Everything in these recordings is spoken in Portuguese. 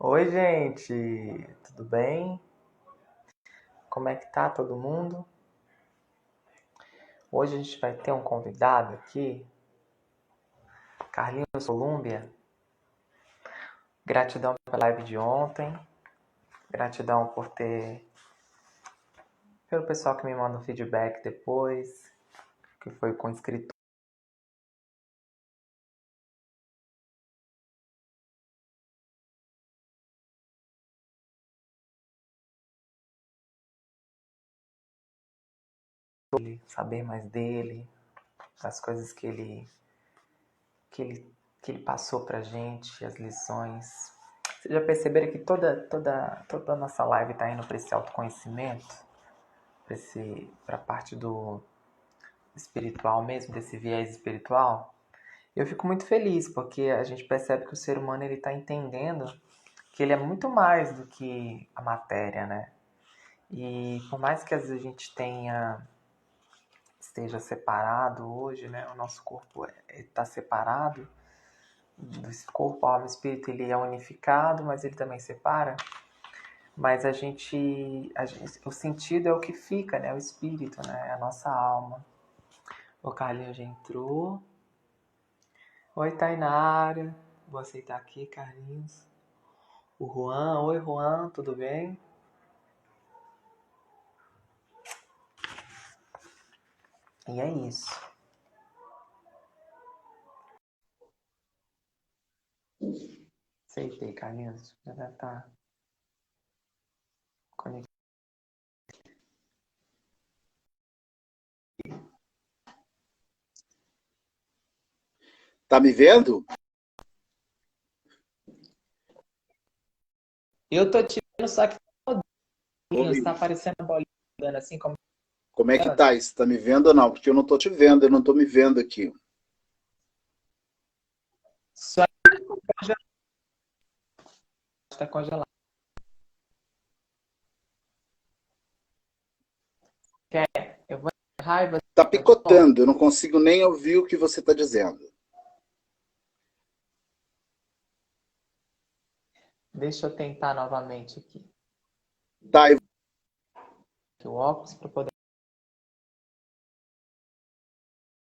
Oi, gente, tudo bem? Como é que tá todo mundo? Hoje a gente vai ter um convidado aqui, Carlinhos Colúmbia. Gratidão pela live de ontem, gratidão pelo pessoal que me manda um feedback depois, que foi com escritor. Saber mais dele, das coisas que ele, que ele passou pra gente, as lições. Vocês já perceberam que toda a nossa live tá indo para esse autoconhecimento? Para a parte do espiritual mesmo, desse viés espiritual? Eu fico muito feliz porque a gente percebe que o ser humano ele está entendendo que ele é muito mais do que a matéria, né? E por mais que às vezes a gente esteja separado hoje, né? O nosso corpo está separado do corpo, alma e espírito, ele é unificado, mas ele também separa. Mas o sentido é o que fica, né? O espírito, né? A nossa alma. O Carlinhos já entrou. Oi, Tainara. Vou aceitar aqui, Carlinhos. O Juan. Oi, Juan. Tudo bem? E é isso. Aceitei, Carlinhos. Já deve estar conectado. Tá me vendo? Eu tô te vendo, só que Oi. tá aparecendo a bolinha andando assim como Como é que ela. tá? Você tá me vendo ou não? Porque eu não tô te vendo, eu não tô me vendo aqui. Só está congelado. Quer? Eu vou encerrar e Tá você de volta? picotando, eu não consigo nem ouvir o que você tá dizendo. Deixa eu tentar novamente aqui. Tá, O óculos para poder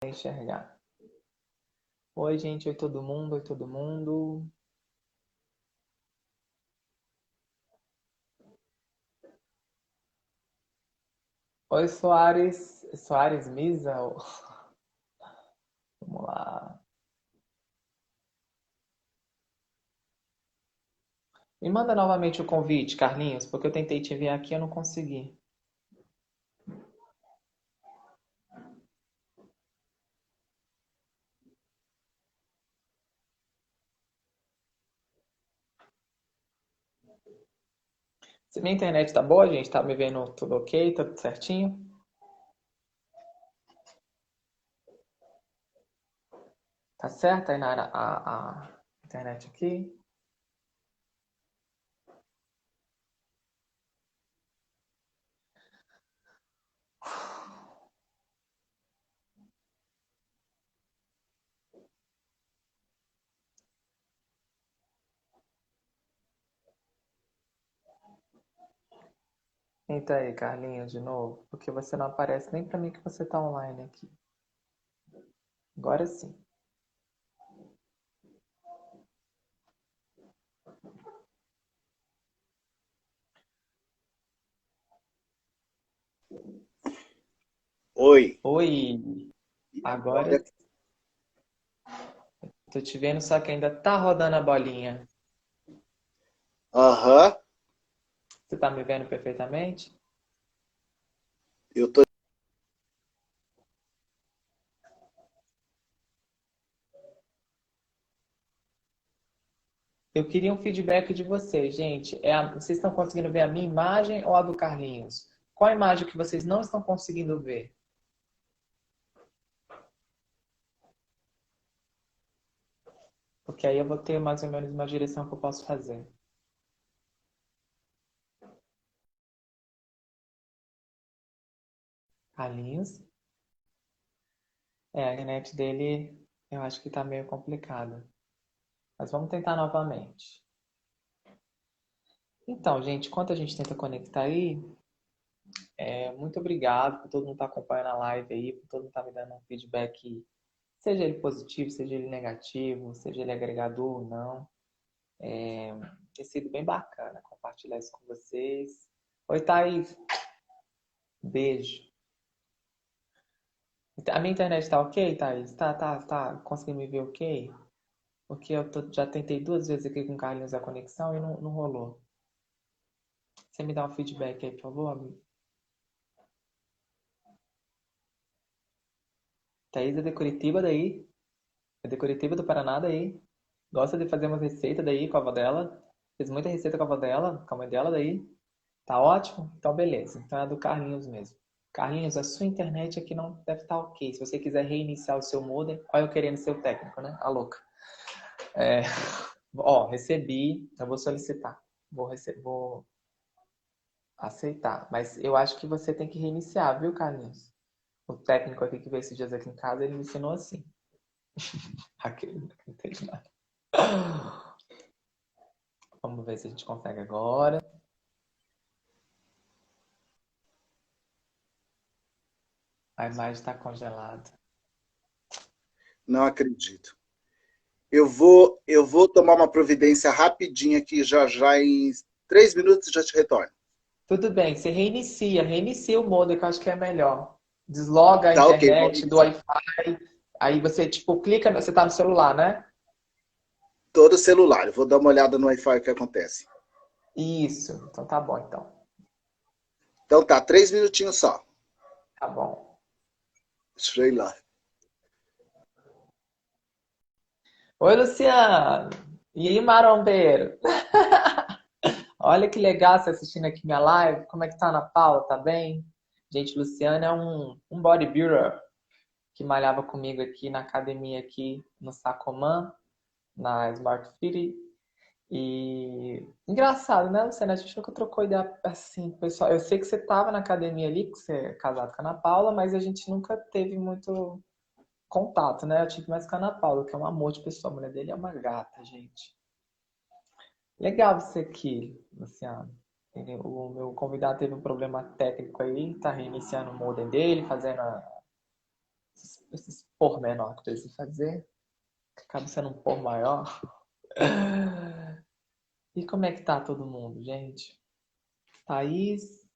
enxergar. Oi, gente. Oi, todo mundo. Oi, todo mundo. Oi, Soares. Soares Misa. Vamos lá. Me manda novamente o convite, Carlinhos, porque eu tentei te enviar aqui e eu não consegui. Se minha internet tá boa, gente, tá me vendo tudo ok, tá tudo certinho? Tá certo aí a internet aqui? Entra aí, Carlinhos, de novo, porque você não aparece nem pra mim que você tá online aqui. Agora sim. oi. Oi, E agora agora? tô te vendo, só que ainda tá rodando a bolinha. Aham, Você tá me vendo perfeitamente? eu tô. Eu queria um feedback de vocês, gente. Vocês estão conseguindo ver a minha imagem ou a do Carlinhos? Qual a imagem que vocês não estão conseguindo ver? Porque aí eu vou ter mais ou menos uma direção que eu posso fazer. Carlinhos? A internet dele eu acho que tá meio complicada. Mas vamos tentar novamente. Então, gente, enquanto a gente tenta conectar aí, muito obrigado por todo mundo estar acompanhando a live aí, por todo mundo estar me dando um feedback, seja ele positivo, seja ele negativo, seja ele agregador ou não. Tem sido bem bacana compartilhar isso com vocês. Oi, Thaís. Beijo. A minha internet tá ok, Thaís? Tá. Conseguindo me ver ok? Porque já tentei 2 vezes aqui com o Carlinhos a conexão e não rolou. Você me dá um feedback aí, por favor, amigo? Thaís é de Curitiba daí? É de Curitiba do Paraná daí? Gosta de fazer umas receitas daí com a avó dela? Fez muita receita com a avó dela, com a mãe dela daí? Tá ótimo? Então, beleza. Então é do Carlinhos mesmo. Carlinhos, a sua internet aqui não deve estar ok. Se você quiser reiniciar o seu modem, olha eu querendo ser o técnico, né? A louca. Ó, recebi, eu vou solicitar. Vou aceitar. Mas eu acho que você tem que reiniciar, viu, Carlinhos? O técnico aqui que veio esses dias aqui em casa, ele me ensinou assim. Aquele não entende nada. Vamos ver se a gente consegue agora. A imagem está congelada. Não acredito. Eu vou tomar uma providência rapidinha aqui, já já, em 3 minutos já te retorno. Tudo bem, você reinicia o modem, que eu acho que é melhor. Desloga a Tá ok, vou internet do iniciar. Wi-Fi, aí você, tipo, clica, você tá no celular, né? Todo celular. Eu vou dar uma olhada no Wi-Fi o que acontece. Isso, então tá bom, então. Então tá, 3 minutinhos só. Tá bom. Deixa eu ir lá. Oi, Luciano! E aí, marombeiro? Olha que legal você assistindo aqui minha live. Como é que tá na Paula? Tá bem? Gente, Luciano é um bodybuilder que malhava comigo aqui na academia aqui no Sacomã, na Smart Fit. E engraçado, né, Luciana? A gente nunca trocou ideia assim, pessoal. Eu sei que você tava na academia ali, que você é casado com a Ana Paula, mas a gente nunca teve muito contato, né? Eu tive mais com a Ana Paula, que é um amor de pessoa. A mulher dele é uma gata, gente. Legal você aqui, Luciano. O meu convidado teve um problema técnico aí, tá reiniciando o modem dele, fazendo esses pormenor que precisa fazer, que acaba sendo um por maior. E como é que tá todo mundo, gente? Thaís.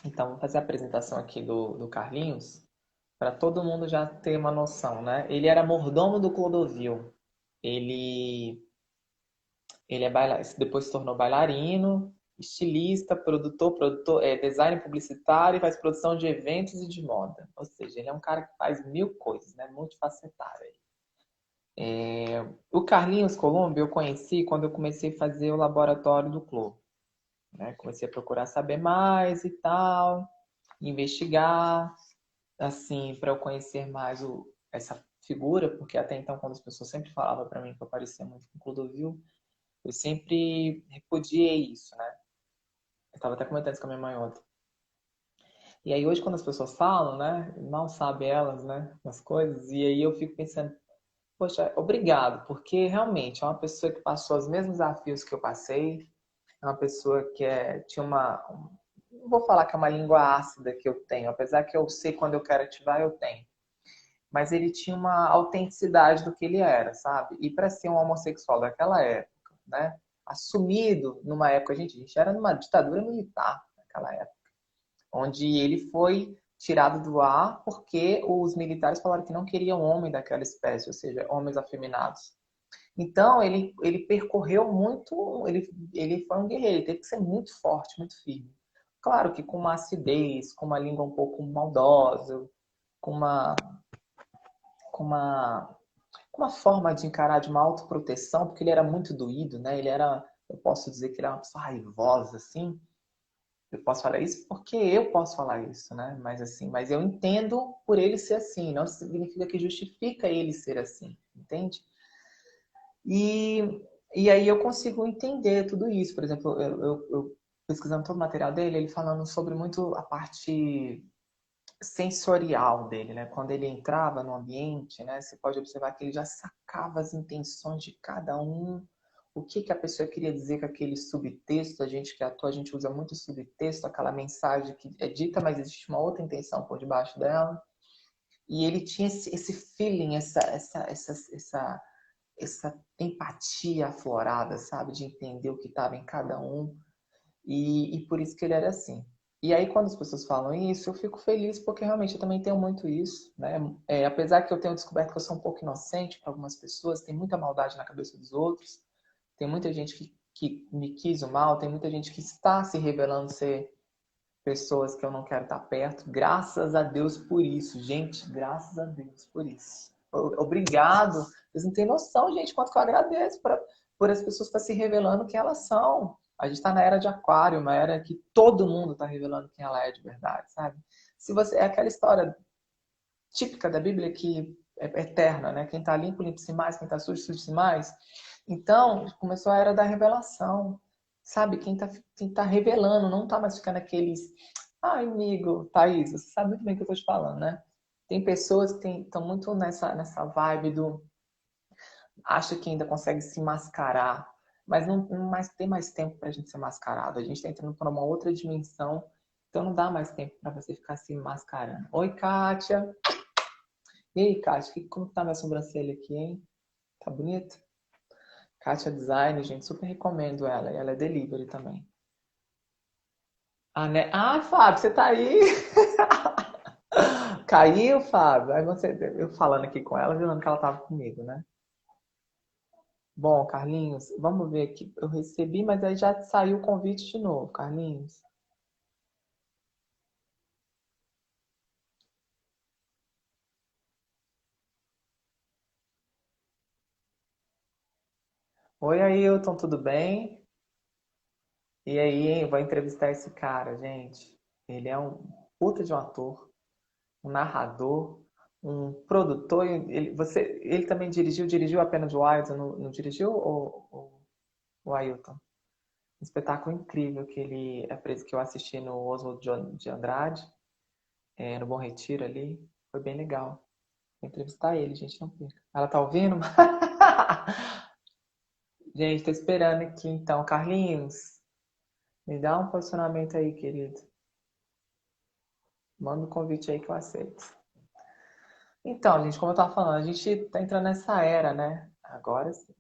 Então, vou fazer a apresentação aqui do Carlinhos, para todo mundo já ter uma noção, né? Ele era mordomo do Clodovil. Ele, ele é depois se tornou bailarino, estilista, produtor, design publicitário e faz produção de eventos e de moda. Ou seja, ele é um cara que faz mil coisas, né? Multifacetário. O Carlinhos Colombo eu conheci quando eu comecei a fazer o laboratório do Clô, né? Comecei a procurar saber mais e tal, investigar, assim, para eu conhecer mais essa figura, porque até então, quando as pessoas sempre falavam para mim que eu parecia muito com o Clodovil, eu sempre repudiei isso, né? Eu estava até comentando isso com a minha mãe ontem. E aí hoje, quando as pessoas falam, né, mal sabem elas, né, as coisas, e aí eu fico pensando, poxa, obrigado, porque realmente é uma pessoa que passou os mesmos desafios que eu passei, é uma pessoa que tinha não vou falar que é uma língua ácida que eu tenho, apesar que eu sei quando eu quero ativar, eu tenho. Mas ele tinha uma autenticidade do que ele era, sabe? E para ser um homossexual daquela época, né? Assumido numa época, a gente era numa ditadura militar naquela época, onde ele foi tirado do ar porque os militares falaram que não queriam homem daquela espécie, ou seja, homens afeminados. Então, ele percorreu muito, ele foi um guerreiro, ele teve que ser muito forte, muito firme. Claro que com uma acidez, com uma língua um pouco maldosa, com uma, com uma forma de encarar de uma autoproteção, porque ele era muito doído, né? Ele era, eu posso dizer que ele era uma pessoa raivosa, assim. Eu posso falar isso porque eu posso falar isso, né? Mas assim, mas eu entendo por ele ser assim, não significa que justifica ele ser assim, entende? E, e aí eu consigo entender tudo isso. Por exemplo, eu pesquisando todo o material dele, ele falando sobre muito a parte sensorial dele, né? Quando ele entrava no ambiente, né? Você pode observar que ele já sacava as intenções de cada um, o que que a pessoa queria dizer com aquele subtexto. A gente que atua, a gente usa muito subtexto, aquela mensagem que é dita, mas existe uma outra intenção por debaixo dela. E ele tinha esse feeling, essa empatia aflorada, sabe? De entender o que estava em cada um. E por isso que ele era assim. E aí, quando as pessoas falam isso, eu fico feliz, porque realmente eu também tenho muito isso, né? Apesar que eu tenho descoberto que eu sou um pouco inocente para algumas pessoas, tem muita maldade na cabeça dos outros, tem muita gente que me quis o mal, tem muita gente que está se revelando ser pessoas que eu não quero estar perto. Graças a Deus por isso, gente. Graças a Deus por isso. Obrigado. Vocês não têm noção, gente, quanto que eu agradeço por as pessoas estar se revelando quem elas são. A gente está na era de Aquário, uma era que todo mundo está revelando quem ela é de verdade, sabe? Se você é aquela história típica da Bíblia que é eterna, né? Quem está limpo, limpe-se mais, quem está sujo, suje-se mais. Então, começou a era da revelação. Sabe, quem tá revelando, não tá mais ficando aqueles... Ai, amigo, Thaís, você sabe muito bem o que eu tô te falando, né? Tem pessoas que estão muito nessa vibe do... Acha que ainda consegue se mascarar, mas não mais, tem mais tempo pra gente ser mascarado. A gente tá entrando para uma outra dimensão, então não dá mais tempo para você ficar se mascarando. Oi, Kátia. E aí, Kátia, como tá minha sobrancelha aqui, hein? Tá bonita? Kátia Design, gente, super recomendo ela. E ela é delivery também. Ah, Fábio, você tá aí? Caiu, Fábio? Aí eu falando aqui com ela, dizendo que ela tava comigo, né? Bom, Carlinhos, vamos ver aqui. Eu recebi, mas aí já saiu o convite de novo, Carlinhos. Oi, Ailton, tudo bem? E aí, hein? Vou entrevistar esse cara, gente. Ele é um puta de um ator, um narrador, um produtor. Ele também dirigiu apenas o Wild, não dirigiu o Ailton? Um espetáculo incrível que eu assisti no Oswald de Andrade, no Bom Retiro ali. Foi bem legal. Vou entrevistar ele, gente, não perca. Ela tá ouvindo? Gente, tô esperando aqui então. Carlinhos, me dá um posicionamento aí, querido. Manda um convite aí que eu aceito. Então, gente, como eu tava falando, a gente tá entrando nessa era, né? Agora sim.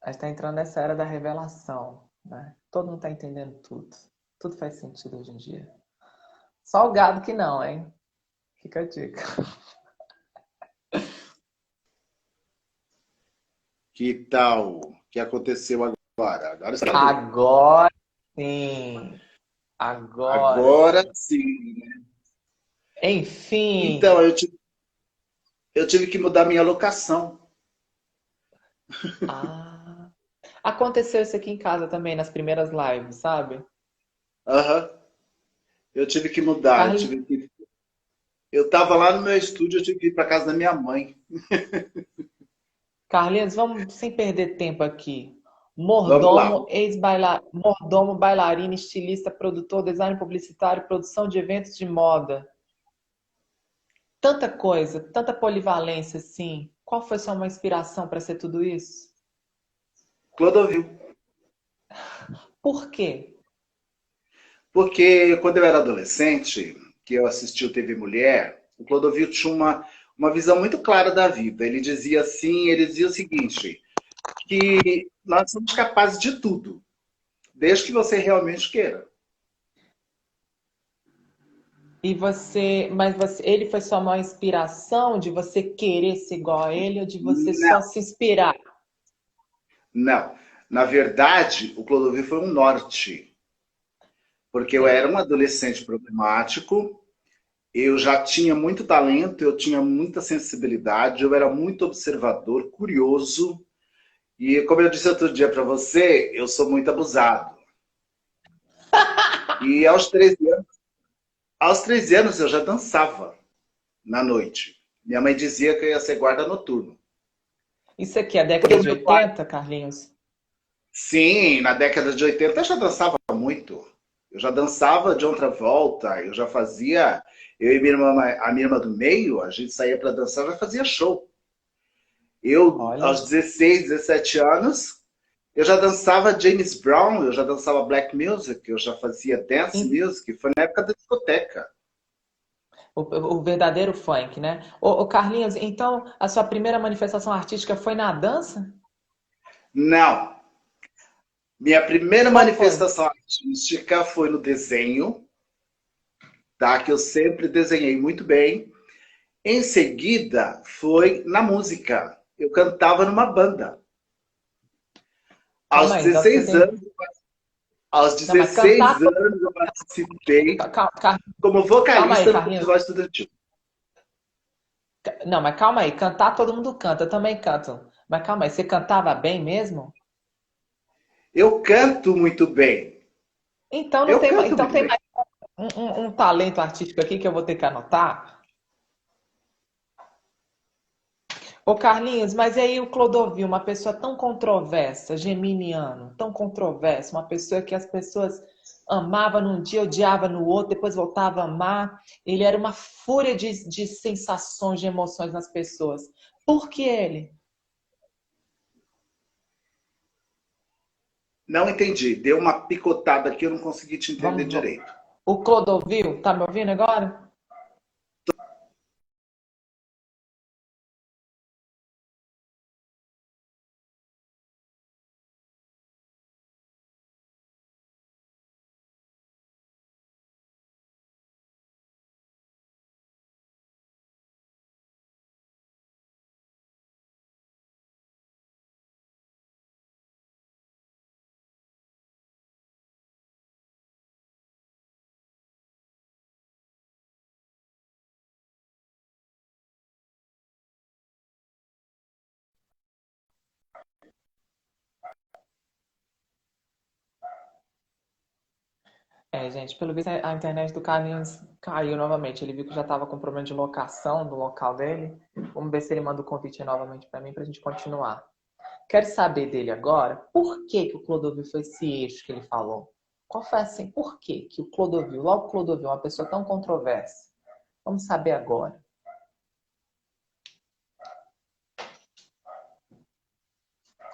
A gente tá entrando nessa era da revelação, né? Todo mundo tá entendendo tudo. Tudo faz sentido hoje em dia. Só o gado que não, hein? Fica a dica. Que tal? O que aconteceu agora? Agora você tá doido. Agora sim. Agora Agora sim. sim. Enfim. Então, eu tive que mudar minha locação. Ah. Aconteceu isso aqui em casa também, nas primeiras lives, sabe? Aham. Eu tive que mudar. Carlinhos, Eu tava lá no meu estúdio, eu tive que ir para casa da minha mãe. Carlinhos, vamos sem perder tempo aqui. Vamos lá. Mordomo, bailarina, estilista, produtor, design publicitário, produção de eventos de moda. Tanta coisa, tanta polivalência, assim. Qual foi sua uma inspiração para ser tudo isso? Clodovil. Por quê? Porque quando eu era adolescente, que eu assisti o TV Mulher, o Clodovil tinha uma visão muito clara da vida. Ele dizia assim, ele dizia o seguinte, que nós somos capazes de tudo, desde que você realmente queira. Ele foi sua maior inspiração de você querer ser igual a ele ou de você só Não, se inspirar? não. Na verdade, o Clodovil foi um norte, porque eu era Sei. um adolescente problemático, eu já tinha muito talento, eu tinha muita sensibilidade, eu era muito observador, curioso, e como eu disse outro dia para você, eu sou muito abusado. E aos 13 anos eu já dançava na noite. Minha mãe dizia que eu ia ser guarda noturno. Isso aqui é a Porque década o de meu pai, 80, Carlinhos? sim, na década de 80 eu já dançava muito. Eu já dançava de outra volta, eu já fazia. Eu e minha irmã, a minha irmã do meio, a gente saía para dançar, já fazia show. Eu, Olha. aos 16, 17 anos, eu já dançava James Brown, eu já dançava black music, eu já fazia dance music, foi na época da discoteca. O verdadeiro funk, né? Ô, Carlinhos, então a sua primeira manifestação artística foi na dança? Não, minha primeira Qual foi? manifestação artística foi no desenho, tá? Que eu sempre desenhei muito bem. Em seguida, foi na música. Eu cantava numa banda. Calma Aos aí, então você 16 tem. anos, aos Não, mas cantar. 16 anos eu participei como Calma aí, vocalista no Carlinhos. Festival Estudantil. Não, mas calma aí, cantar todo mundo canta, eu também canto. Mas calma aí, você cantava bem mesmo? Eu canto muito bem. Então não Eu tem, canto então muito tem bem. mais um talento artístico aqui que eu vou ter que anotar. Ô Carlinhos, mas aí o Clodovil, uma pessoa tão controversa, geminiano, tão controversa, uma pessoa que as pessoas amavam num dia, odiava no outro, depois voltava a amar. Ele era uma fúria de sensações, de emoções nas pessoas. Por que ele? Não entendi. Deu uma picotada aqui, eu não consegui te entender Vamos, direito. o Clodovil, tá me ouvindo agora? É, gente, pelo visto a internet do Carlinhos caiu novamente. Ele viu que já estava com problema de locação do local dele. Vamos ver se ele manda o convite novamente para mim para a gente continuar. Quero saber dele agora, por que que o Clodovil foi esse eixo que ele falou? Qual foi assim, por que o Clodovil, logo o Clodovil, uma pessoa tão controversa? Vamos saber agora.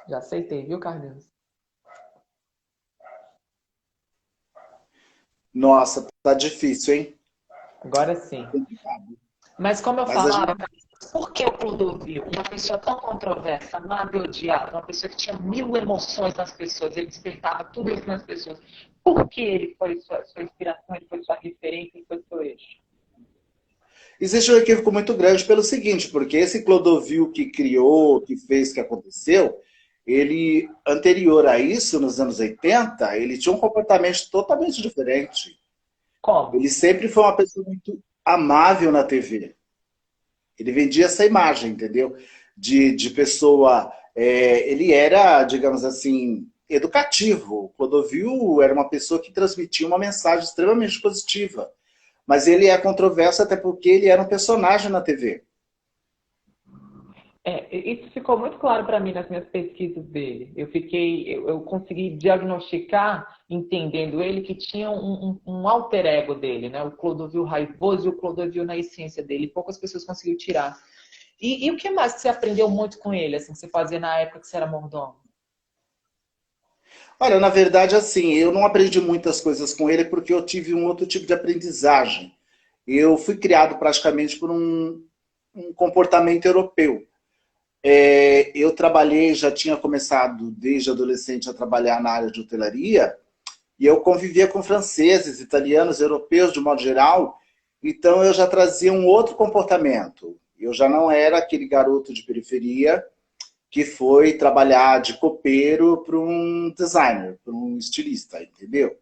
Já aceitei, viu, Carlinhos? Nossa, tá difícil, hein? Agora sim. Mas como eu Mas a falava, gente... por que o Clodovil, uma pessoa tão controversa, amada e odiada, uma pessoa que tinha mil emoções nas pessoas, ele despertava tudo isso nas pessoas, por que ele foi sua inspiração, ele foi sua referência, ele foi seu eixo? Existe um equívoco muito grande pelo seguinte, porque esse Clodovil que criou, que fez, que aconteceu, ele, anterior a isso, nos anos 80, ele tinha um comportamento totalmente diferente. Como? Ele sempre foi uma pessoa muito amável na TV. Ele vendia essa imagem, entendeu? De pessoa... ele era, digamos assim, educativo. O Clodovil era uma pessoa que transmitia uma mensagem extremamente positiva. Mas ele é controverso até porque ele era um personagem na TV. Isso ficou muito claro para mim nas minhas pesquisas dele. Eu consegui diagnosticar, entendendo ele, que tinha um alter ego dele, né? O Clodovil raivoso e o Clodovil na essência dele. Poucas pessoas conseguiram tirar. E o que mais que você aprendeu muito com ele, assim, que você fazia na época que você era mordomo? Olha, na verdade, assim, eu não aprendi muitas coisas com ele porque eu tive um outro tipo de aprendizagem. Eu fui criado praticamente por um comportamento europeu. Eu trabalhei, já tinha começado desde adolescente a trabalhar na área de hotelaria, e eu convivia com franceses, italianos, europeus de modo geral, então eu já trazia um outro comportamento. Eu já não era aquele garoto de periferia que foi trabalhar de copeiro para um designer, para um estilista, entendeu?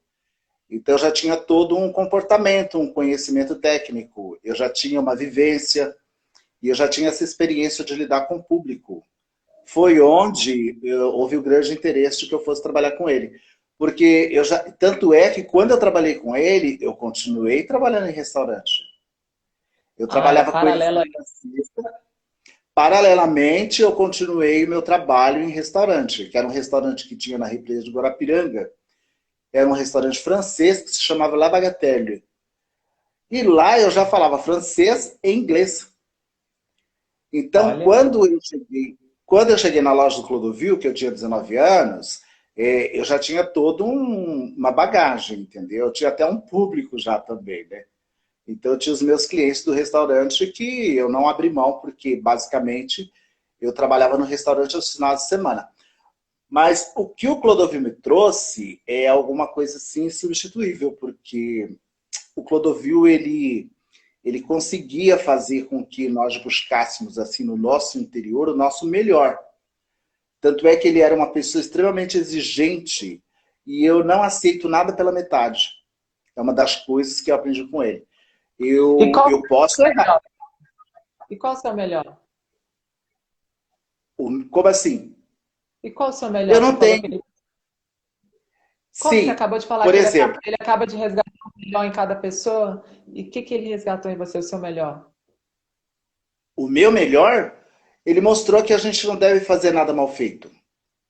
Então eu já tinha todo um comportamento, um conhecimento técnico, eu já tinha uma vivência, e eu já tinha essa experiência de lidar com o público. Foi onde houve o grande interesse de que eu fosse trabalhar com ele. Porque eu já, tanto é que quando eu trabalhei com ele, eu continuei trabalhando em restaurante. Eu Ah, era trabalhava com ele paralelo. segunda a sexta. Paralelamente, eu continuei meu trabalho em restaurante, que era um restaurante que tinha na represa de Guarapiranga. Era um restaurante francês que se chamava La Bagatelle. E lá eu já falava francês e inglês. Então, Olha, quando eu cheguei na loja do Clodovil, que eu tinha 19 anos, eu já tinha toda uma bagagem, entendeu? Eu tinha até um público já também, né? Então, eu tinha os meus clientes do restaurante que eu não abri mão, porque basicamente eu trabalhava no restaurante aos finais de semana. Mas o que o Clodovil me trouxe é alguma coisa assim insubstituível, porque o Clodovil ele conseguia fazer com que nós buscássemos assim no nosso interior o nosso melhor. Tanto é que ele era uma pessoa extremamente exigente e eu não aceito nada pela metade. É uma das coisas que eu aprendi com ele. e qual, Eu posso errar. e qual o seu melhor? Como assim? E qual o seu Eu melhor? Você não falou que tenho. ele... Como você Sim, acabou de falar por que exemplo, ele acaba de resgatar o melhor em cada pessoa? E o que, que ele resgatou em você, o seu melhor? o meu melhor, ele mostrou que a gente não deve fazer nada mal feito.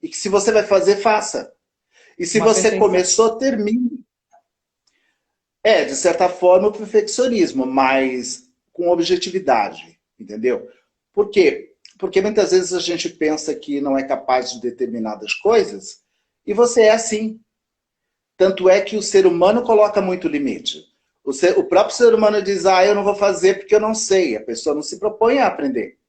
E que se você vai fazer, faça. E se Uma você perfeição. começou, termine. De certa forma, o perfeccionismo, mas com objetividade, entendeu? Por quê? Porque muitas vezes a gente pensa que não é capaz de determinadas coisas e você é assim. Tanto é que o ser humano coloca muito limite. O próprio ser humano diz, eu não vou fazer porque eu não sei. A pessoa não se propõe a aprender.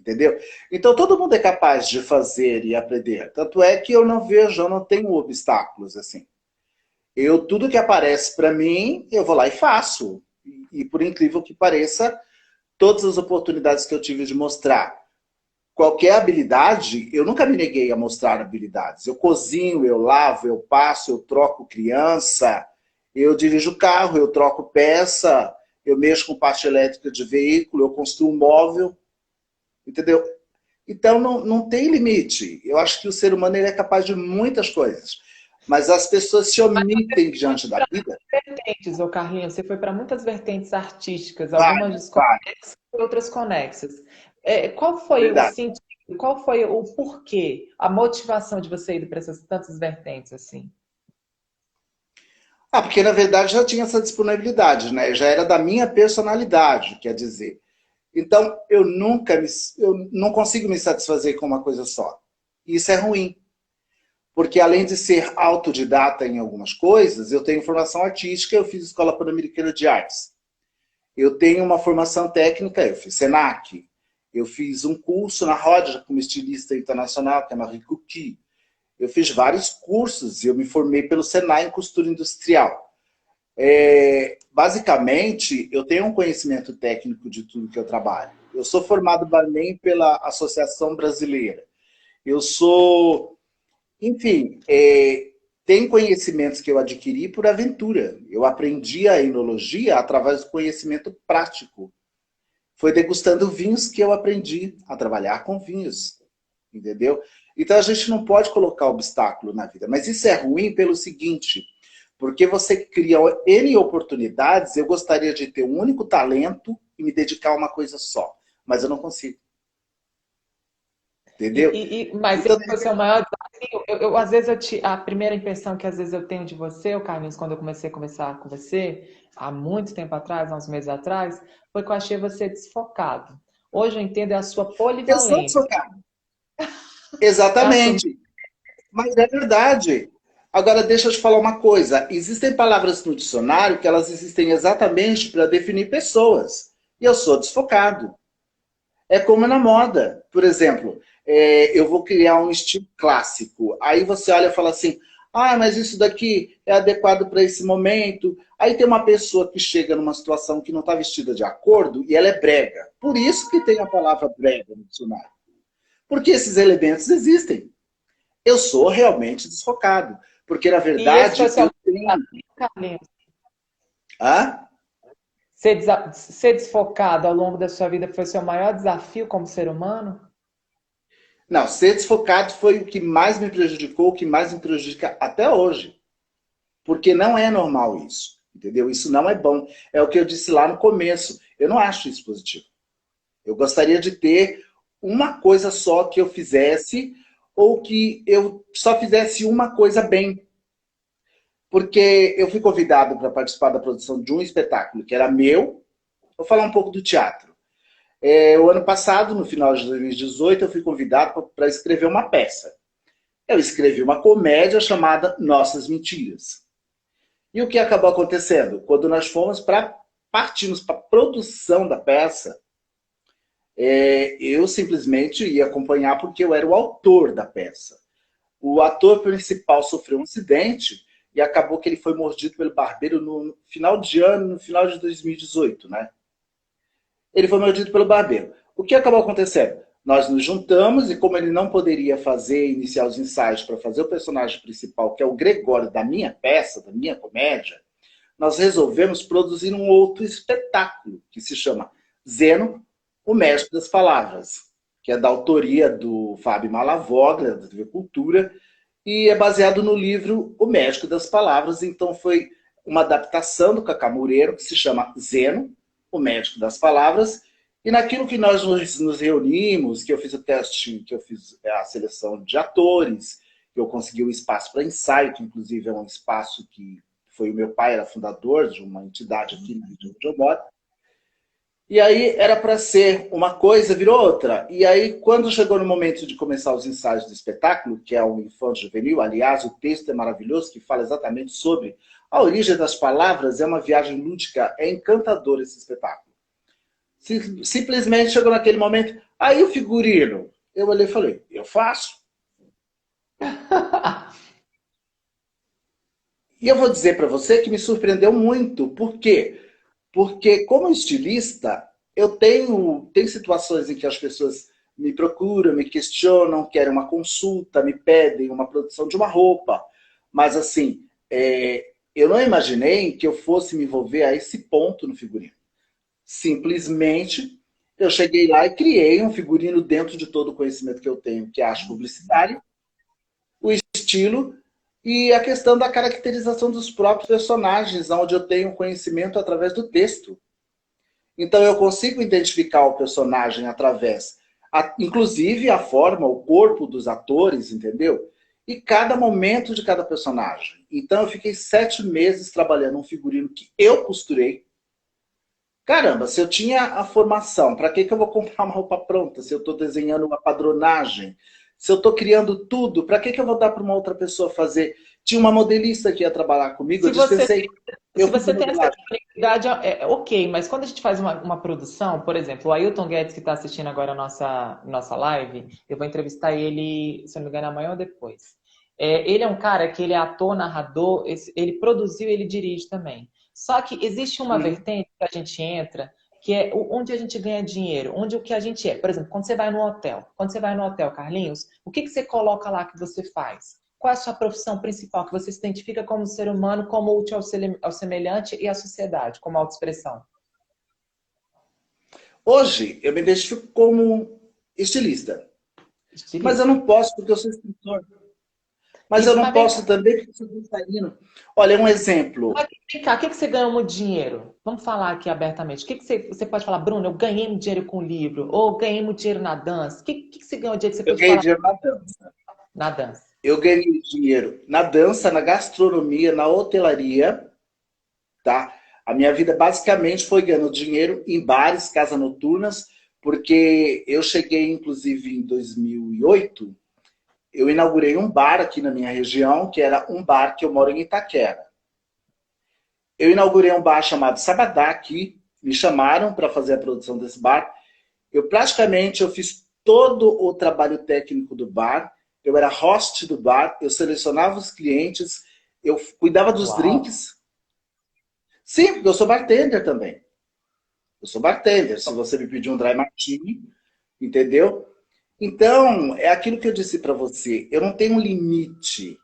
Entendeu? Então todo mundo é capaz de fazer e aprender. Tanto é que eu não tenho obstáculos assim. Tudo que aparece para mim, eu vou lá e faço. E por incrível que pareça, todas as oportunidades que eu tive de mostrar qualquer habilidade, eu nunca me neguei a mostrar habilidades. Eu cozinho, eu lavo, eu passo, eu troco criança, eu dirijo carro, eu troco peça, eu mexo com parte elétrica de veículo, eu construo um móvel, entendeu? Então não tem limite. Eu acho que o ser humano ele é capaz de muitas coisas. Mas as pessoas se omitem diante da vida. Vertentes, ô Carlinhos, você foi para muitas vertentes artísticas, algumas Várias, várias, desconexas e outras conexas. Qual foi o verdade. sentido, qual foi o porquê, a motivação de você ir para essas tantas vertentes assim? Porque na verdade já tinha essa disponibilidade, né? Já era da minha personalidade, quer dizer. Então eu não consigo me satisfazer com uma coisa só. E isso é ruim, porque além de ser autodidata em algumas coisas, eu tenho formação artística, eu fiz Escola Pan-Americana de Artes. Eu tenho uma formação técnica, eu fiz Senac. Eu fiz um curso na Roda como estilista internacional, que é Marie Curie. Eu fiz vários cursos e eu me formei pelo Senai em costura industrial. Basicamente, eu tenho um conhecimento técnico de tudo que eu trabalho. Eu sou formado barman pela Associação Brasileira. Eu sou, enfim, tem conhecimentos que eu adquiri por aventura. Eu aprendi a enologia através do conhecimento prático. Foi degustando vinhos que eu aprendi a trabalhar com vinhos, entendeu? Então a gente não pode colocar obstáculo na vida. Mas isso é ruim pelo seguinte, porque você cria N oportunidades, eu gostaria de ter um único talento e me dedicar a uma coisa só. Mas eu não consigo. Entendeu? Mas esse Então, foi o seu maior desafio? Às vezes, a primeira impressão que às vezes eu tenho de você, o Carlinhos, quando eu comecei a conversar com você, há muito tempo atrás, há uns meses atrás, foi que eu achei você desfocado. Hoje eu entendo é a sua eu sou polivalência. desfocado. É a sua... Exatamente. Mas é verdade. Agora, deixa eu te falar uma coisa. Existem palavras no dicionário que elas existem exatamente para definir pessoas. E eu sou desfocado. É como na moda. Por exemplo, eu vou criar um estilo clássico. Aí você olha e fala assim, mas isso daqui é adequado para esse momento. Aí tem uma pessoa que chega numa situação que não está vestida de acordo e ela é brega. Por isso que tem a palavra brega no dicionário. Porque esses elementos existem. Eu sou realmente desfocado. Porque, na E esse foi o verdade, seu eu maior tenho... desafio, Carlinhos? Ah? Ser desfocado ao longo da sua vida foi o seu maior desafio como ser humano? Não, ser desfocado foi o que mais me prejudicou, o que mais me prejudica até hoje. Porque não é normal isso, entendeu? Isso não é bom. É o que eu disse lá no começo. Eu não acho isso positivo. Eu gostaria de ter uma coisa só que eu fizesse ou que eu só fizesse uma coisa bem. porque eu fui convidado para participar da produção de um espetáculo que era meu. Vou falar um pouco do teatro. O ano passado, no final de 2018, eu fui convidado para escrever uma peça. Eu escrevi uma comédia chamada Nossas Mentiras. E o que acabou acontecendo? Quando nós partimos para a produção da peça, eu simplesmente ia acompanhar porque eu era o autor da peça. O ator principal sofreu um acidente e acabou que ele foi mordido pelo barbeiro no final de ano, no final de 2018, né? Ele foi mordido pelo barbeiro. O que acabou acontecendo? Nós nos juntamos e como ele não poderia iniciar os ensaios para fazer o personagem principal, que é o Gregório da minha peça, da minha comédia, nós resolvemos produzir um outro espetáculo que se chama Zeno, o Mestre das Palavras, que é da autoria do Fábio Malavoglia, da TV Cultura, e é baseado no livro O Médico das Palavras. Então foi uma adaptação do Cacá Mureiro, que se chama Zeno, o Médico das Palavras, e naquilo que nós nos reunimos, que eu fiz o teste, que eu fiz a seleção de atores, que eu consegui um espaço para ensaio, que inclusive é um espaço que foi o meu pai, era fundador de uma entidade aqui na região onde eu moro. E aí era para ser uma coisa, virou outra. E aí, quando chegou no momento de começar os ensaios do espetáculo, que é um infanto juvenil, aliás, o texto é maravilhoso, que fala exatamente sobre a origem das palavras, é uma viagem lúdica, é encantador esse espetáculo. Simplesmente chegou naquele momento, aí o figurino. Eu olhei e falei, eu faço. E eu vou dizer para você que me surpreendeu muito. Por quê? Porque, como estilista, eu tem situações em que as pessoas me procuram, me questionam, querem uma consulta, me pedem uma produção de uma roupa. Mas, assim, eu não imaginei que eu fosse me envolver a esse ponto no figurino. Simplesmente, eu cheguei lá e criei um figurino dentro de todo o conhecimento que eu tenho, que é a arte publicitária, o estilo e a questão da caracterização dos próprios personagens, onde eu tenho conhecimento através do texto. Então eu consigo identificar o personagem através, inclusive a forma, o corpo dos atores, entendeu? E cada momento de cada personagem. Então eu fiquei 7 meses trabalhando um figurino que eu costurei. Caramba, se eu tinha a formação, para que eu vou comprar uma roupa pronta? Se eu estou desenhando uma padronagem, se eu estou criando tudo, para que eu vou dar para uma outra pessoa fazer? Tinha uma modelista que ia trabalhar comigo, eu dispensei. Se você tem essa disponibilidade, ok, mas quando a gente faz uma produção, por exemplo, o Ailton Guedes, que está assistindo agora a nossa live, eu vou entrevistar ele, se não me engano, amanhã ou depois. Ele é um cara que ele é ator, narrador, ele produziu e ele dirige também. Só que existe uma vertente que a gente entra, que é onde a gente ganha dinheiro, onde o que a gente é. Por exemplo, quando você vai no hotel, Carlinhos, o que você coloca lá que você faz? Qual é a sua profissão principal que você se identifica como ser humano, como útil ao semelhante e à sociedade, como autoexpressão? Hoje, eu me identifico como estilista. Mas eu não posso porque eu sou escritor. Mas eu não posso também porque eu sou dançarino. Olha, um exemplo. Mas vem cá, o que você ganhou muito dinheiro? Vamos falar aqui abertamente. O que você pode falar, Bruno? Eu ganhei muito dinheiro com o livro, ou ganhei muito dinheiro na dança. O que você ganhou dinheiro que você pode falar? Eu ganhei dinheiro na dança. Na dança. Eu ganhei dinheiro na dança, na gastronomia, na hotelaria, tá? A minha vida basicamente foi ganhando dinheiro em bares, casas noturnas, porque eu cheguei, inclusive, em 2008, eu inaugurei um bar aqui na minha região, que era um bar que eu moro em Itaquera. Eu inaugurei um bar chamado Sabadá aqui, me chamaram para fazer a produção desse bar. Eu fiz todo o trabalho técnico do bar, eu era host do bar, eu selecionava os clientes, eu cuidava dos drinks. Sim, porque eu sou bartender também. Eu sou bartender. Se você me pedir um dry martini, entendeu? Então, é aquilo que eu disse para você. Eu não tenho um limite.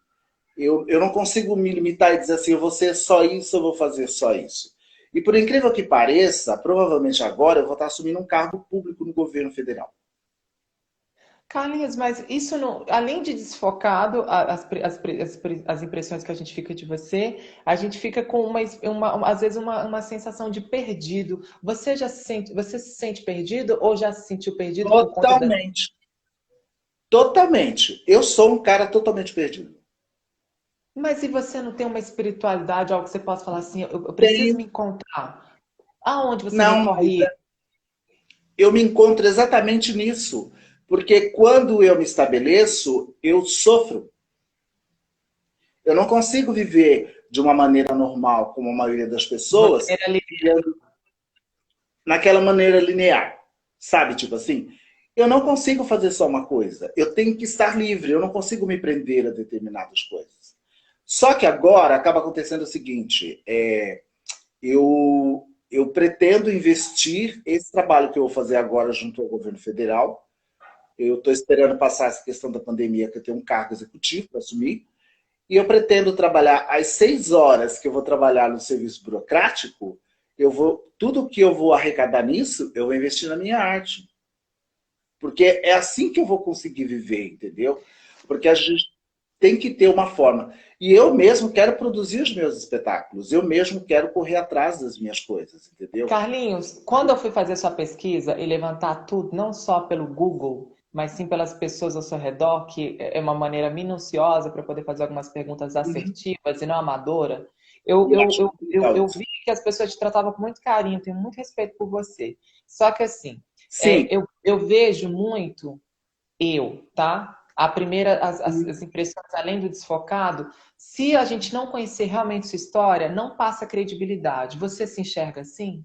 Eu não consigo me limitar e dizer assim, eu vou ser só isso, eu vou fazer só isso. E por incrível que pareça, provavelmente agora eu vou estar assumindo um cargo público no governo federal. Carlinhos, mas isso não, além de desfocado as impressões que a gente fica de você, a gente fica com às vezes uma sensação de perdido. Você se sente perdido ou já se sentiu perdido? Totalmente. Totalmente. Eu sou um cara totalmente perdido. Mas se você não tem uma espiritualidade, algo que você possa falar assim, eu preciso Tenho. me encontrar. Aonde você Não, mas recorre? eu me encontro exatamente nisso. Porque quando eu me estabeleço, eu sofro. Eu não consigo viver de uma maneira normal, como a maioria das De uma pessoas, maneira naquela maneira linear. Sabe, tipo assim? Eu não consigo fazer só uma coisa. Eu tenho que estar livre. Eu não consigo me prender a determinadas coisas. Só que agora acaba acontecendo o seguinte: eu pretendo investir esse trabalho que eu vou fazer agora junto ao governo federal. Eu estou esperando passar essa questão da pandemia, que eu tenho um cargo executivo para assumir. E eu pretendo trabalhar as 6 horas que eu vou trabalhar no serviço burocrático, tudo que eu vou arrecadar nisso, eu vou investir na minha arte. Porque é assim que eu vou conseguir viver, entendeu? Porque a gente tem que ter uma forma. E eu mesmo quero produzir os meus espetáculos. Eu mesmo quero correr atrás das minhas coisas, entendeu? Carlinhos, quando eu fui fazer sua pesquisa e levantar tudo, não só pelo Google, mas sim pelas pessoas ao seu redor, que é uma maneira minuciosa para poder fazer algumas perguntas Uhum. assertivas e não amadora, eu, Eu eu, acho eu, muito eu, legal eu isso. vi que as pessoas te tratavam com muito carinho, tenho muito respeito por você. Só que assim, Sim. eu vejo muito tá? A primeira, as impressões além do desfocado, se a gente não conhecer realmente sua história, não passa credibilidade. Você se enxerga assim?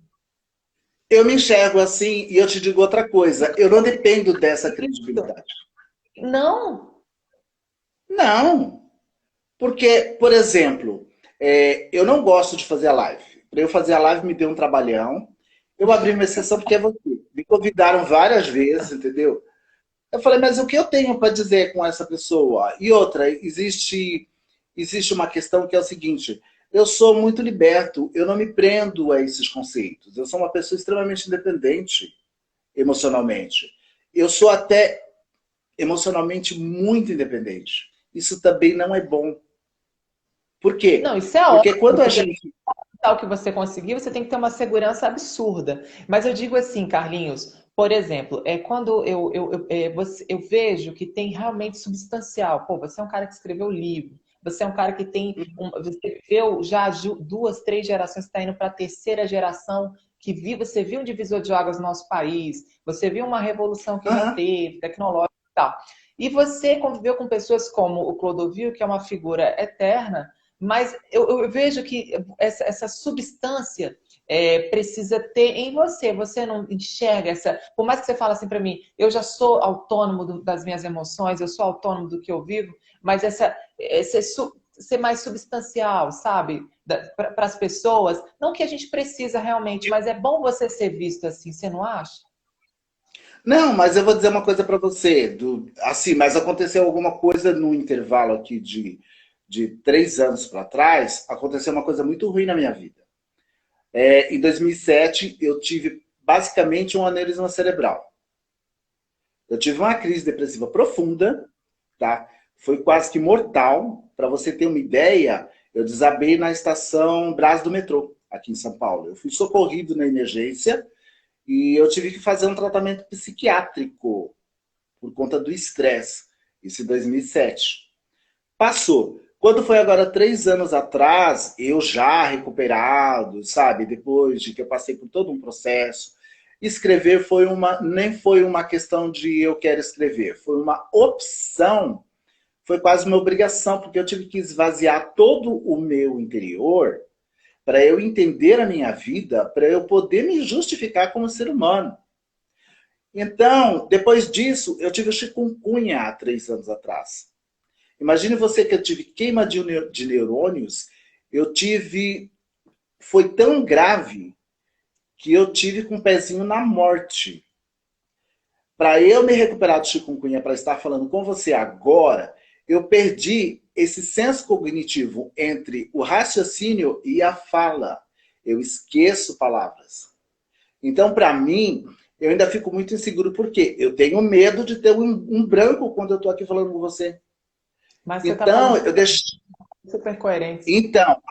Eu me enxergo assim e eu te digo outra coisa. Eu não dependo dessa credibilidade. Não, Não. Porque, por exemplo, eu não gosto de fazer a live. Para eu fazer a live me deu um trabalhão. Eu abri uma exceção porque é você. Me convidaram várias vezes, entendeu? Eu falei, mas o que eu tenho para dizer com essa pessoa? E outra, existe uma questão que é o seguinte: eu sou muito liberto, eu não me prendo a esses conceitos. Eu sou uma pessoa extremamente independente emocionalmente. Eu sou até emocionalmente muito independente. Isso também não é bom. Por não, quê? isso é Porque ótimo, quando a porque gente. tal que você conseguir, você tem que ter uma segurança absurda. Mas eu digo assim, Carlinhos, por exemplo, quando eu vejo que tem realmente substancial. Pô, você é um cara que escreveu livro, você é um cara que você viveu já duas, três gerações, que está indo para a terceira geração, você viu um divisor de águas no nosso país, você viu uma revolução que já Aham. teve, tecnológica e tal. E você conviveu com pessoas como o Clodovil, que é uma figura eterna, mas eu vejo que essa substância precisa ter em você. Você não enxerga essa. Por mais que você fale assim para mim, eu já sou autônomo das minhas emoções, eu sou autônomo do que eu vivo, mas ser mais substancial, sabe? Para as pessoas. Não que a gente precisa realmente, mas é bom você ser visto assim, você não acha? Não, mas eu vou dizer uma coisa para você. Assim, mas aconteceu alguma coisa no intervalo aqui de 3 anos para trás. Aconteceu uma coisa muito ruim na minha vida. Em 2007, eu tive basicamente um aneurisma cerebral. Eu tive uma crise depressiva profunda, tá? Foi quase que mortal. Para você ter uma ideia, eu desabei na estação Brás do metrô, aqui em São Paulo. Eu fui socorrido na emergência e eu tive que fazer um tratamento psiquiátrico por conta do estresse. Isso em 2007. Passou. Quando foi agora 3 anos atrás, eu já recuperado, sabe? Depois de que eu passei por todo um processo, escrever nem foi uma questão de eu quero escrever, foi uma opção, foi quase uma obrigação, porque eu tive que esvaziar todo o meu interior para eu entender a minha vida, para eu poder me justificar como ser humano. Então, depois disso, eu tive o chikungunya há 3 anos atrás. Imagine você que eu tive queima de neurônios, eu tive. Foi tão grave que eu tive com o pezinho na morte. Para eu me recuperar do chikungunya, para estar falando com você agora, eu perdi esse senso cognitivo entre o raciocínio e a fala. Eu esqueço palavras. Então, para mim, eu ainda fico muito inseguro, porque eu tenho medo de ter um branco quando eu estou aqui falando com você. Mas você está Então, falando eu deixo. super coerente. Então,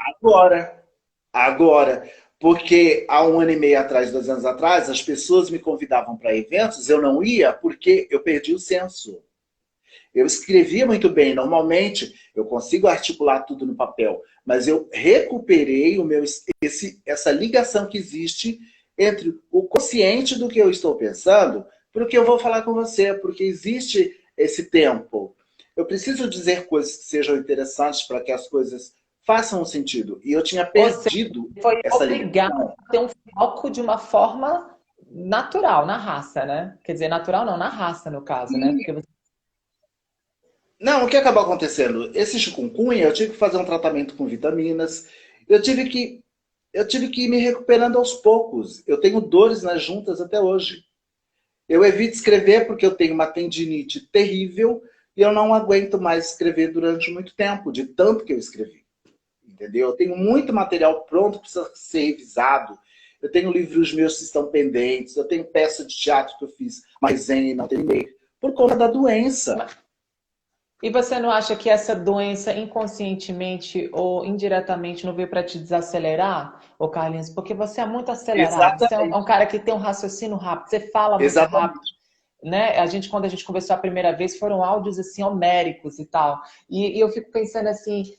agora, porque há 1 ano e meio atrás, 2 anos atrás, as pessoas me convidavam para eventos, eu não ia porque eu perdi o senso. Eu escrevia muito bem, normalmente eu consigo articular tudo no papel, mas eu recuperei essa ligação que existe entre o consciente do que eu estou pensando para o que eu vou falar com você, porque existe esse tempo. Eu preciso dizer coisas que sejam interessantes para que as coisas façam um sentido. E eu tinha Você perdido foi essa obrigado ligação. a ter um foco de uma forma natural, na raça, né? Quer dizer, natural não, na raça, no caso, né? Porque você... Não, o que acabou acontecendo? Esse chikungunya, eu tive que fazer um tratamento com vitaminas. Eu tive que, eu tive que ir me recuperando aos poucos. Eu tenho dores nas juntas até hoje. Eu evito escrever porque eu tenho uma tendinite terrível e eu não aguento mais escrever durante muito tempo, de tanto que eu escrevi. Entendeu? Eu tenho muito material pronto, precisa ser revisado. Eu tenho livros meus que estão pendentes. Eu tenho peça de teatro que eu fiz, mas e não terminei. Por conta da doença. E você não acha que essa doença inconscientemente ou indiretamente não veio para te desacelerar, ô Carlinhos? Porque você é muito acelerado, você é um Exatamente. cara que tem um raciocínio rápido, você fala muito rápido, Exatamente. né? Quando a gente conversou a primeira vez, foram áudios assim homéricos e tal. E eu fico pensando assim,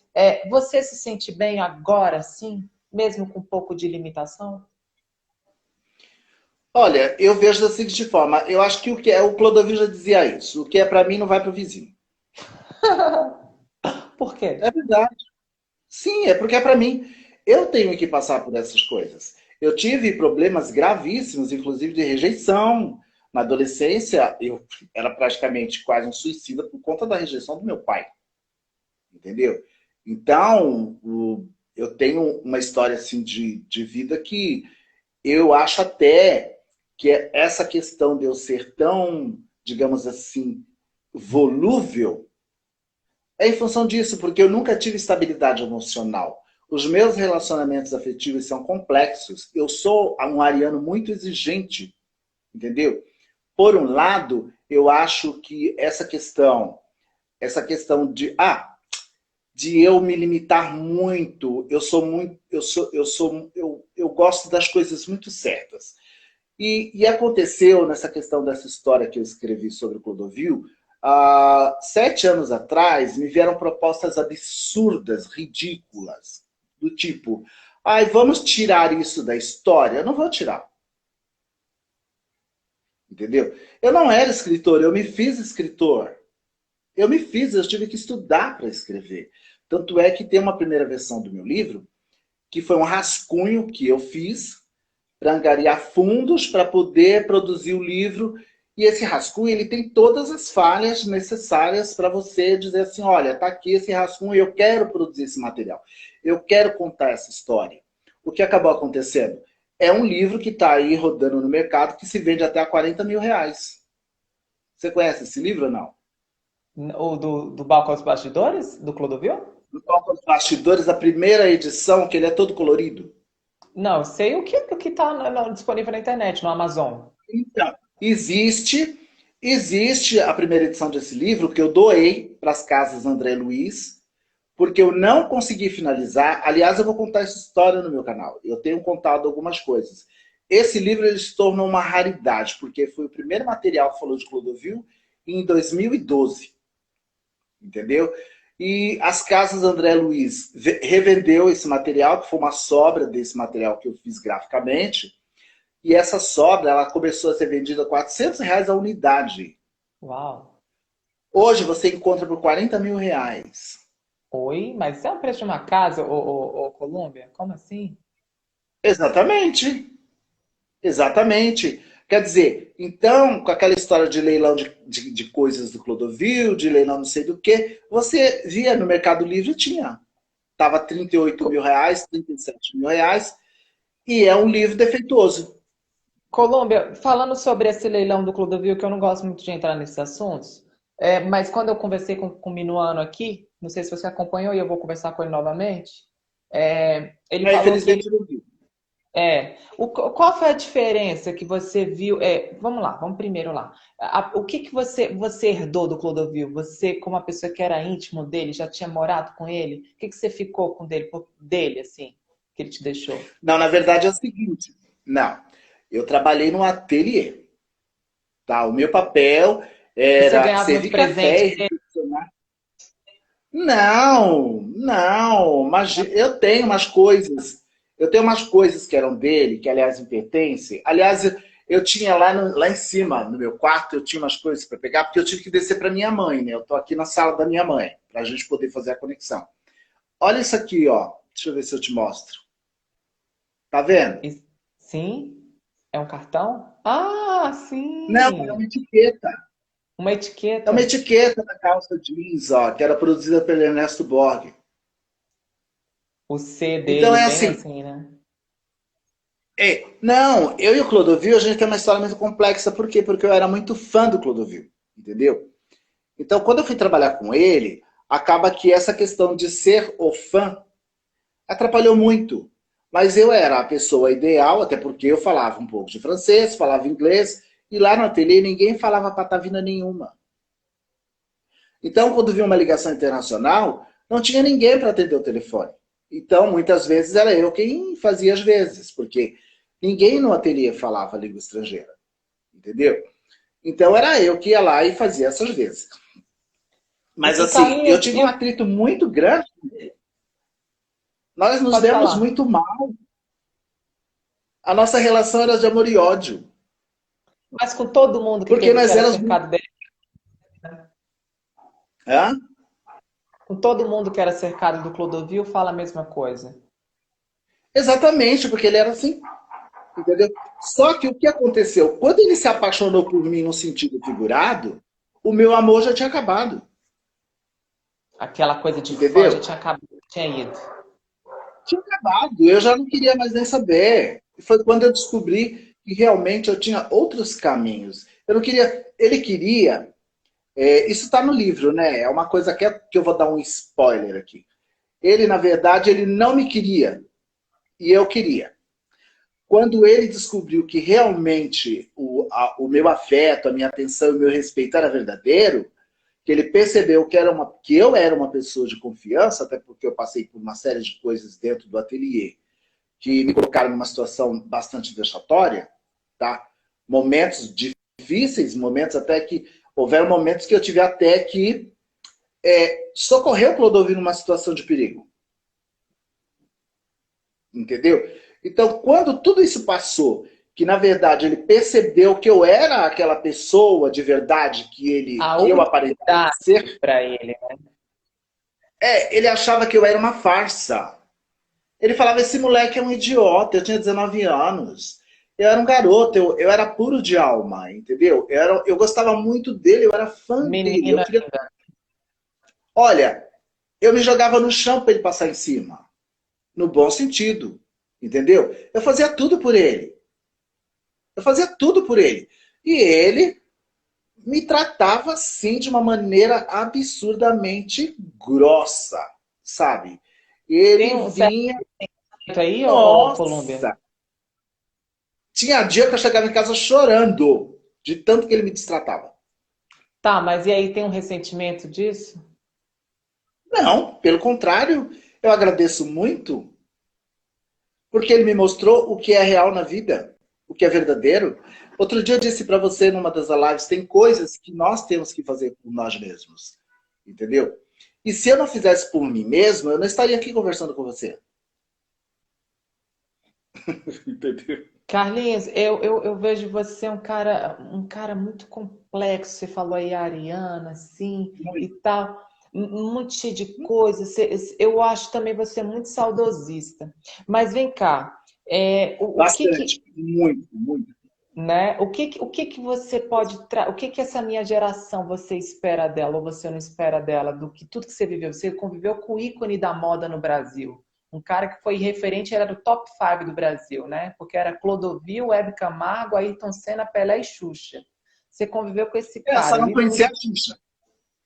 você se sente bem agora, sim, mesmo com um pouco de limitação? Olha, eu vejo da seguinte forma. Eu acho que o Clodovil já dizia isso. O que é para mim não vai para o vizinho. Por quê? É verdade. Sim, é porque é para mim. Eu tenho que passar por essas coisas. Eu tive problemas gravíssimos, inclusive de rejeição. Na adolescência, eu era praticamente quase um suicida por conta da rejeição do meu pai. Entendeu? Então, eu tenho uma história assim de vida que eu acho até que essa questão de eu ser tão, digamos assim, volúvel é em função disso, porque eu nunca tive estabilidade emocional. Os meus relacionamentos afetivos são complexos. Eu sou um ariano muito exigente, entendeu? Por um lado, eu acho que essa questão de eu me limitar muito, eu gosto das coisas muito certas. E aconteceu nessa questão dessa história que eu escrevi sobre o Clodovil, 7 anos atrás me vieram propostas absurdas, ridículas, do tipo, ai, vamos tirar isso da história? Eu não vou tirar, entendeu? Eu não era escritor, eu me fiz escritor. Eu tive que estudar para escrever. Tanto é que tem uma primeira versão do meu livro, que foi um rascunho que eu fiz para angariar fundos para poder produzir o livro. E esse rascunho ele tem todas as falhas necessárias para você dizer assim, olha, está aqui esse rascunho, eu quero produzir esse material. Eu quero contar essa história. O que acabou acontecendo? É um livro que está aí rodando no mercado que se vende até a R$ 40.000. Você conhece esse livro ou não? O do Balcão dos Bastidores, do Clodovil? No Palco dos Bastidores, a primeira edição, que ele é todo colorido. Não, eu sei o que está disponível na internet, no Amazon. Então, existe a primeira edição desse livro que eu doei para as casas André Luiz, porque eu não consegui finalizar. Aliás, eu vou contar essa história no meu canal. Eu tenho contado algumas coisas. Esse livro ele se tornou uma raridade, porque foi o primeiro material que falou de Clodovil em 2012. Entendeu? E as casas André Luiz revendeu esse material, que foi uma sobra desse material que eu fiz graficamente. E essa sobra ela começou a ser vendida a R$ 400 a unidade. Uau! Hoje você encontra por R$ 40.000. Oi? Mas isso é o preço de uma casa, ô Colômbia? Como assim? Exatamente. Exatamente. Quer dizer, então, com aquela história de leilão de coisas do Clodovil, de leilão não sei do que, você via no Mercado Livre, tinha. Estava R$ 38.000, R$ 37.000, e é um livro defeituoso. Colômbia, falando sobre esse leilão do Clodovil, que eu não gosto muito de entrar nesses assuntos, mas quando eu conversei com o Minuano aqui, não sei se você acompanhou e eu vou conversar com ele novamente, ele falou que Infelizmente, não vi. qual foi a diferença que você viu? Vamos lá, vamos primeiro lá. O que que você herdou do Clodovil? Você, como uma pessoa que era íntimo dele, já tinha morado com ele? O que que você ficou com dele, assim, que ele te deixou? Não, na verdade é o seguinte. Não, eu trabalhei num ateliê. Tá? O meu papel Você Era ganhava muito servir café e presente. recepcionar. Não, não, mas eu tenho umas coisas que eram dele, que aliás me pertencem. Aliás, eu tinha lá em cima, no meu quarto, eu tinha umas coisas para pegar, porque eu tive que descer para minha mãe, né? Eu tô aqui na sala da minha mãe, para a gente poder fazer a conexão. Olha isso aqui, ó. Deixa eu ver se eu te mostro. Tá vendo? Sim? É um cartão? Ah, Não, é sim! uma etiqueta. Uma É uma etiqueta. etiqueta da calça jeans, ó, que era produzida pelo Ernesto Borg. O C Então dele, é bem assim, assim, né? não, eu e o Clodovil, a gente tem uma história muito complexa. Por quê? Porque eu era muito fã do Clodovil, entendeu? Então, quando eu fui trabalhar com ele, acaba que essa questão de ser o fã atrapalhou muito. Mas eu era a pessoa ideal, até porque eu falava um pouco de francês, falava inglês, e lá no ateliê ninguém falava patavina nenhuma. Então, quando vinha uma ligação internacional, não tinha ninguém para atender o telefone. Então, muitas vezes era eu quem fazia as vezes, porque ninguém no ateliê falava língua estrangeira, entendeu? Então, era eu que ia lá e fazia essas vezes. Mas, assim, eu Carlinhos, tive um atrito muito grande. Nós nos pode demos falar. muito mal. A nossa relação era de amor e ódio. Mas com todo mundo que Porque teve que nós era éramos muito. cercado dele, Hã? com todo mundo que era cercado do Clodovil, fala a mesma coisa. Exatamente, porque ele era assim, entendeu? Só que o que aconteceu? Quando ele se apaixonou por mim no sentido figurado, o meu amor já tinha acabado, Aquela coisa de fã já entendeu? tinha acabado, tinha ido. Tinha acabado, eu já não queria mais nem saber. E foi quando eu descobri que realmente eu tinha outros caminhos. Eu não queria, ele queria, isso está no livro, né? É uma coisa que eu vou dar um spoiler aqui. Ele, na verdade, ele não me queria e eu queria. Quando ele descobriu que realmente o meu afeto, a minha atenção e o meu respeito era verdadeiro, que ele percebeu que eu era uma pessoa de confiança, até porque eu passei por uma série de coisas dentro do ateliê que me colocaram numa situação bastante vexatória, tá? Momentos difíceis, momentos até que houveram momentos que eu tive até que socorrer o Clodovil numa situação de perigo, entendeu? Então, quando tudo isso passou, que na verdade ele percebeu que eu era aquela pessoa de verdade A que eu aparentava humanidade ser, para ele. ele achava que eu era uma farsa. Ele falava, esse moleque é um idiota, eu tinha 19 anos. Eu era um garoto, eu era puro de alma, entendeu? Eu gostava muito dele, eu era fã dele. Menino Olha, eu me jogava no chão para ele passar em cima. No bom sentido, entendeu? Eu fazia tudo por ele. Eu fazia tudo por ele. E ele me tratava assim de uma maneira absurdamente grossa, sabe? tem Ele um certo vinha, aí, ô Colômbia? nossa, tinha dia que eu chegava em casa chorando de tanto que ele me destratava. Tá, mas e aí tem um ressentimento disso? Não, pelo contrário, eu agradeço muito porque ele me mostrou o que é real na vida, o que é verdadeiro. Outro dia eu disse para você numa das lives, tem coisas que nós temos que fazer por nós mesmos, entendeu? E se eu não fizesse por mim mesmo, eu não estaria aqui conversando com você. Entendeu? Carlinhos, eu vejo você um cara muito complexo. Você falou aí a Ariana, assim, e Muito. tal, muito cheio de coisas. Eu acho também você muito saudosista. Mas vem cá, o que que, Bastante. Muito, muito. né? O que que você o que que essa minha geração você espera dela ou você não espera dela do que tudo que você viveu? Você conviveu com o ícone da moda no Brasil. Um cara que foi referente, era do top 5 do Brasil, né? Porque era Clodovil, Hebe Camargo, Ayrton Senna, Pelé e Xuxa. Você conviveu com esse Eu só cara, o não ídolo conhecia de... a Xuxa.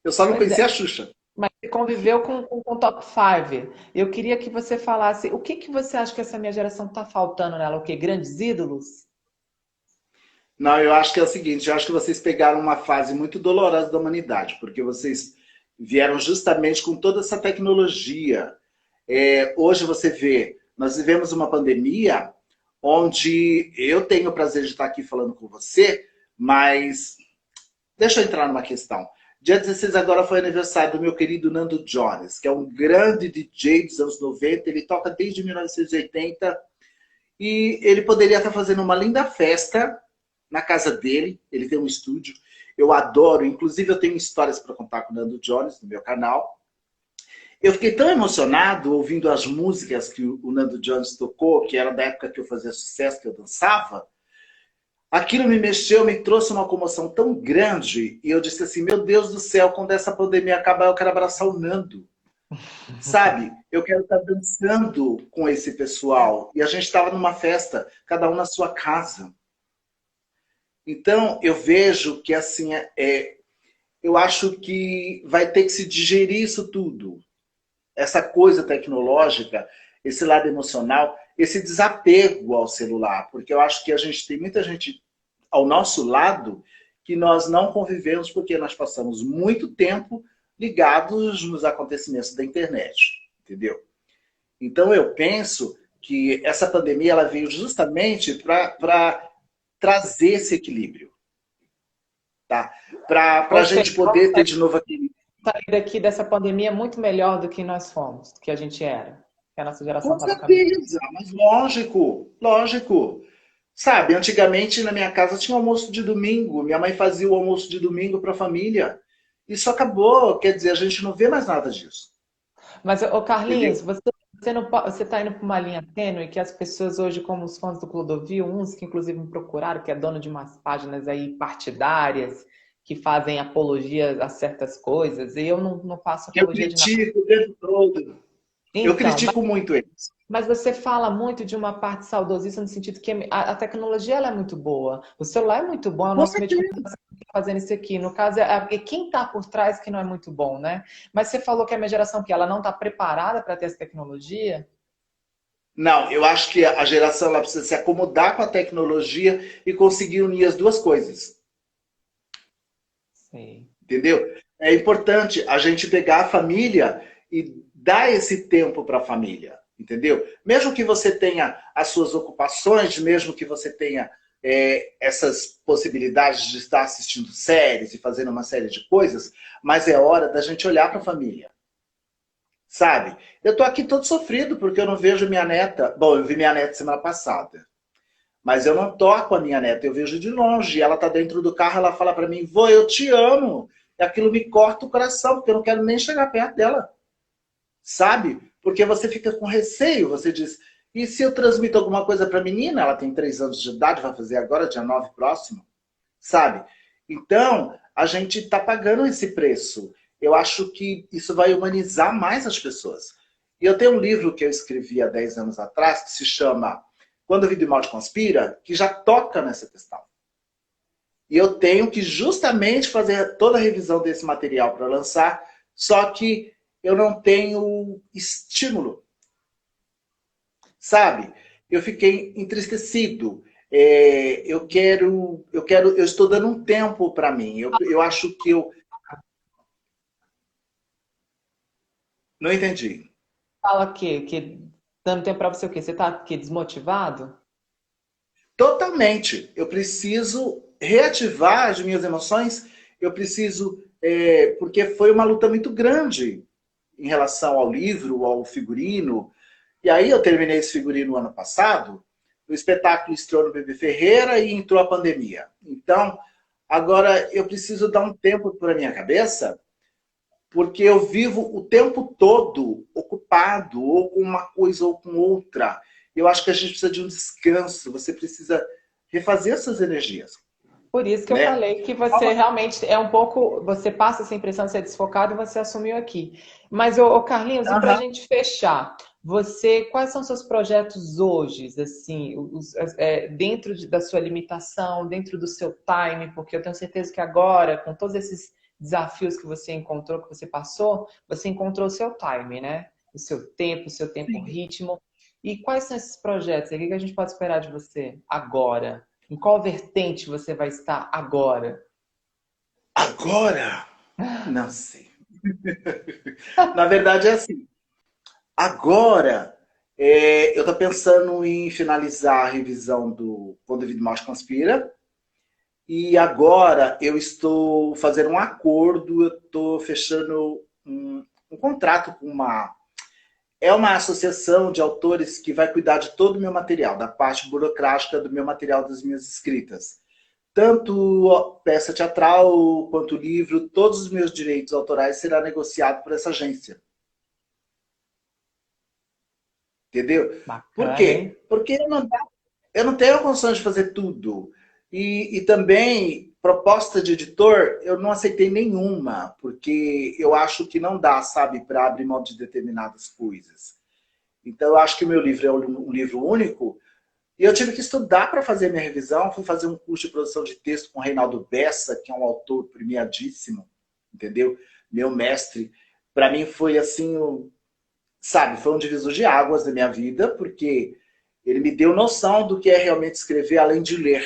Eu só não Pois conhecia a é, Xuxa. mas você conviveu com o top 5. Eu queria que você falasse, o que que você acha que essa minha geração tá faltando nela? O quê? Grandes ídolos? Não, eu acho que é o seguinte, eu acho que vocês pegaram uma fase muito dolorosa da humanidade, porque vocês vieram justamente com toda essa tecnologia. Hoje você vê, nós vivemos uma pandemia onde eu tenho o prazer de estar aqui falando com você, mas deixa eu entrar numa questão. Dia 16 agora foi aniversário do meu querido Nando Jones, que é um grande DJ dos anos 90. Ele toca desde 1980 e ele poderia estar fazendo uma linda festa na casa dele. Ele tem um estúdio. Eu adoro, inclusive eu tenho histórias para contar com o Nando Jones no meu canal. Eu fiquei tão emocionado ouvindo as músicas que o Nando Jones tocou, que era da época que eu fazia sucesso, que eu dançava. Aquilo me mexeu, me trouxe uma comoção tão grande, e eu disse assim, meu Deus do céu, quando essa pandemia acabar, eu quero abraçar o Nando. Sabe? Eu quero estar dançando com esse pessoal. E a gente estava numa festa, cada um na sua casa. Então, eu vejo que, assim, eu acho que vai ter que se digerir isso tudo. Essa coisa tecnológica, esse lado emocional, esse desapego ao celular. Porque eu acho que a gente tem muita gente ao nosso lado que nós não convivemos porque nós passamos muito tempo ligados nos acontecimentos da internet, entendeu? Então eu penso que essa pandemia ela veio justamente para trazer esse equilíbrio, tá? Para a gente poder ter de novo aquele... Sair daqui dessa pandemia muito melhor do que nós fomos, do que a gente era. Que a nossa geração Com estava caminhando. certeza, mas lógico, lógico. Sabe, antigamente na minha casa tinha almoço de domingo, minha mãe fazia o almoço de domingo para a família. Isso acabou, quer dizer, a gente não vê mais nada disso. Mas, ô Carlinhos, Entendeu? você está indo para uma linha tênue que as pessoas hoje, como os fãs do Clodovil, uns que inclusive me procuraram, que é dono de umas páginas aí partidárias, que fazem apologia a certas coisas, e eu não faço Eu apologia de nada. critico o tempo todo. Eu Então, critico muito eles. mas você fala muito de uma parte saudosista no sentido que a tecnologia ela é muito boa. O celular é muito bom, é o Com nosso meio de certeza. comunicação que tá fazendo isso aqui. No caso, é quem está por trás que não é muito bom, né? Mas você falou que a minha geração que ela não está preparada para ter essa tecnologia. Não, eu acho que a geração ela precisa se acomodar com a tecnologia e conseguir unir as duas coisas. Sei. Entendeu? É importante a gente pegar a família e dar esse tempo para a família. Entendeu? Mesmo que você tenha as suas ocupações, mesmo que você tenha essas possibilidades de estar assistindo séries e fazendo uma série de coisas, mas é hora da gente olhar para a família. Sabe? Eu tô aqui todo sofrido porque eu não vejo minha neta. Bom, eu vi minha neta semana passada. Mas eu não toco a minha neta, eu vejo de longe. Ela tá dentro do carro, ela fala para mim, vô, eu te amo. E aquilo me corta o coração, porque eu não quero nem chegar perto dela. Sabe? Porque você fica com receio, você diz, e se eu transmito alguma coisa para a menina? Ela tem 3 anos de idade, vai fazer agora, dia 9 próximo. Sabe? Então, a gente está pagando esse preço. Eu acho que isso vai humanizar mais as pessoas. E eu tenho um livro que eu escrevi há 10 anos atrás, que se chama Quando a Vida e a Morte Conspira, que já toca nessa questão. E eu tenho que justamente fazer toda a revisão desse material para lançar, só que eu não tenho estímulo. Sabe? Eu fiquei entristecido. Eu estou dando um tempo para mim. Eu acho que eu... Não entendi. Fala que dando tempo para você o quê? Você está aqui desmotivado? Totalmente. Eu preciso reativar as minhas emoções. Eu preciso... porque foi uma luta muito grande em relação ao livro, ao figurino. E aí eu terminei esse figurino ano passado. O espetáculo estreou no Bebê Ferreira e entrou a pandemia. Então, agora eu preciso dar um tempo para minha cabeça, porque eu vivo o tempo todo ocupado, ou com uma coisa ou com outra. Eu acho que a gente precisa de um descanso, você precisa refazer suas energias. Por isso que eu Né? falei que você realmente é um pouco. Você passa essa impressão de ser desfocado e você assumiu aqui. Mas, ô Carlinhos, e para a gente fechar, quais são seus projetos hoje, assim, dentro da sua limitação, dentro do seu time? Porque eu tenho certeza que agora, com todos esses desafios que você encontrou, que você passou, você encontrou o seu time, né? O seu tempo, o ritmo. E quais são esses projetos? O que a gente pode esperar de você agora? Em qual vertente você vai estar agora? Agora? Não sei. Na verdade é assim. Agora, eu estou pensando em finalizar a revisão do Quando a Vida e a Morte Conspira. E agora eu estou fazendo um acordo, eu estou fechando um contrato com uma associação de autores que vai cuidar de todo o meu material, da parte burocrática do meu material das minhas escritas. Tanto peça teatral quanto livro, todos os meus direitos autorais serão negociados por essa agência. Entendeu? Bacana, Por quê? Porque eu não tenho condições de fazer tudo. E também, proposta de editor, eu não aceitei nenhuma, porque eu acho que não dá, sabe, para abrir mão de determinadas coisas. Então, eu acho que o meu livro é um livro único, e eu tive que estudar para fazer minha revisão. Fui fazer um curso de produção de texto com o Reinaldo Bessa, que é um autor premiadíssimo, entendeu? Meu mestre. Para mim foi assim, sabe, foi um divisor de águas da minha vida, porque ele me deu noção do que é realmente escrever além de ler.